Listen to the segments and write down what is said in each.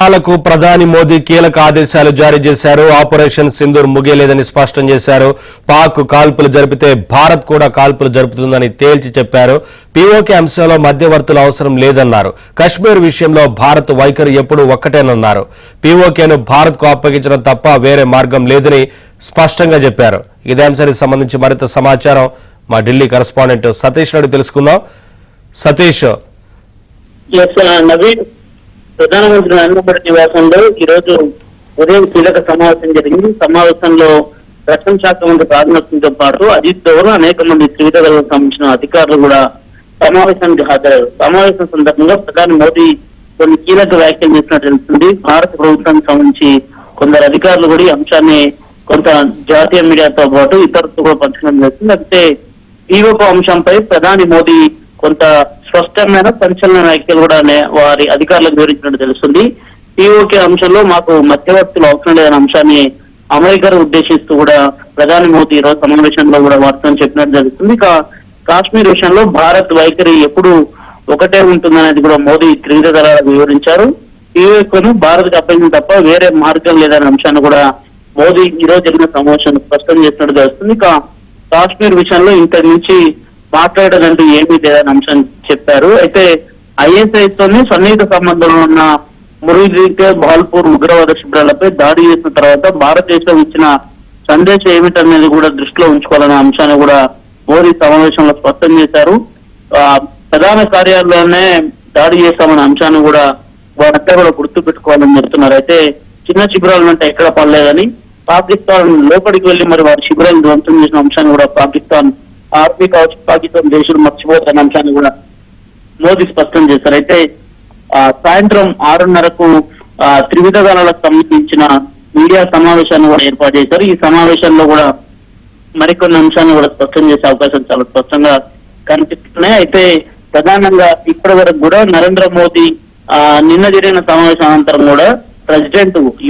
కు ప్రధాని మోదీ కీలక ఆదేశాలు జారీ చేశారు. ఆపరేషన్ సింధూర్ ముగియలేదని స్పష్టం చేశారు. పాక్ కాల్పులు జరిపితే భారత్ కూడా కాల్పులు జరుపుతుందని తేల్చి చెప్పారు. పీఓకే అంశంలో మధ్యవర్తుల అవసరం లేదన్నారు. కశ్మీర్ విషయంలో భారత్ వైఖరి ఎప్పుడూ ఒక్కటేనన్నారు. పీఓకేను భారత్ కు అప్పగించడం తప్ప వేరే మార్గం లేదని స్పష్టంగా చెప్పారు. ఇదే అంశానికి సంబంధించి మరింత సమాచారం మా ఢిల్లీ కరెస్పాండెంట్ సతీష్ రెడ్డి తెలుసుకుందాం. సతీష్, ప్రధానమంత్రి నరేంద్ర మోడీ నివాసంలో ఈ రోజు ఉదయం కీలక సమావేశం జరిగింది. సమావేశంలో రక్షణ శాఖ మంత్రి రాజ్నాథ్ సింగ్ తో పాటు అజిత్ దోవల్ అనేక మంది త్రివిధ దళాలకు సంబంధించిన అధికారులు కూడా సమావేశానికి హాజరయ్యారు. సమావేశం సందర్భంగా ప్రధాని మోదీ కొన్ని కీలక వ్యాఖ్యలు చేసినట్టు తెలుస్తుంది. భారత ప్రభుత్వానికి సంబంధించి కొందరు అధికారులు కూడా ఈ అంశాన్ని కొంత జాతీయ మీడియాతో పాటు ఇతరులతో కూడా పంచడం జరుగుతుంది. అయితే పీఓకే అంశంపై ప్రధాని మోదీ కొంత స్పష్టమైన సంచలన వ్యాఖ్యలు కూడా వారి అధికారులకు వివరించినట్టు తెలుస్తుంది. పీఓకే అంశంలో మాకు మధ్యవర్తులు అవసరం లేదనే అంశాన్ని అమెరికాను ఉద్దేశిస్తూ కూడా ప్రధాని మోదీ ఈ రోజు సమావేశంలో కూడా వార్తలు చెప్పినట్టు తెలుస్తుంది. ఇక కాశ్మీర్ విషయంలో భారత్ వైఖరి ఎప్పుడు ఒకటే ఉంటుందనేది కూడా మోదీ త్రివిధ దళాలకు వివరించారు. పీఓకేను భారత్ కు అప్పగించడం తప్ప వేరే మార్గం లేదనే అంశాన్ని కూడా మోదీ ఈ రోజు జరిగిన సమావేశంలో స్పష్టం చేసినట్టు తెలుస్తుంది. ఇక కాశ్మీర్ విషయంలో ఇంతకు నుంచి మాట్లాడదంటూ ఏమీ లేదని అంశం చెప్పారు. అయితే ఐఎస్ఐ తోని సన్నిహిత సంబంధంలో ఉన్న మురిదికే బాల్పూర్ ఉగ్రవాద శిబిరాలపై దాడి చేసిన తర్వాత భారతదేశం ఇచ్చిన సందేశం ఏమిటనేది కూడా దృష్టిలో ఉంచుకోవాలనే అంశాన్ని కూడా మోదీ సమావేశంలో స్పష్టం చేశారు. ప్రధాన కార్యాలయంలోనే దాడి చేస్తామనే అంశాన్ని కూడా వారంతా కూడా గుర్తు పెట్టుకోవాలని చెప్తున్నారు. అయితే చిన్న శిబిరాలు అంటే ఎక్కడ పడలేదని, పాకిస్తాన్ లోపలికి వెళ్లి మరి వారి శిబిరాలను ధ్వంసం చేసిన అంశాన్ని కూడా పాకిస్తాన్ ఆర్మీ కావచ్చు, పాకిస్తాన్ దేశం మర్చిపోతున్న అంశాన్ని కూడా మోదీ స్పష్టం చేశారు. అయితే సాయంత్రం 6:30కు త్రివిధ దళాలకు సంబంధించిన మీడియా సమావేశాన్ని కూడా ఏర్పాటు చేశారు. ఈ సమావేశంలో కూడా మరికొన్ని అంశాన్ని కూడా స్పష్టం చేసే అవకాశం చాలా స్పష్టంగా కనిపిస్తున్నాయి. అయితే ప్రధానంగా ఇప్పటి వరకు కూడా నరేంద్ర మోదీ నిన్న జరిగిన సమావేశం అనంతరం కూడా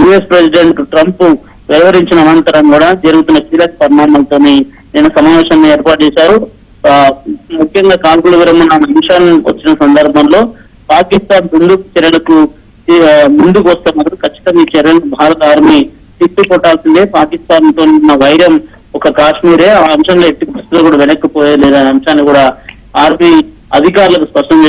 యుఎస్ ప్రెసిడెంట్ ట్రంప్ వివరించిన అనంతరం కూడా జరుగుతున్న కీలక పరిణామాలతోని నిన్న సమావేశాన్ని ఏర్పాటు చేశారు. ముఖ్యంగా కాల్పుల విరమణ అంశాన్ని వచ్చిన సందర్భంలో పాకిస్తాన్ చర్యలకు ముందుకు వస్తే మాత్రం ఖచ్చితంగా ఈ చర్యలకు భారత ఆర్మీ తిప్పి కొట్టాల్సిందే. పాకిస్తాన్ తో ఉన్న వైరం ఒక కాశ్మీరే, ఆ అంశంలో ఎట్టి పరిస్థితుల్లో కూడా వెనక్కిపోయే లేదనే అంశాన్ని కూడా ఆర్మీ అధికారులకు స్పష్టం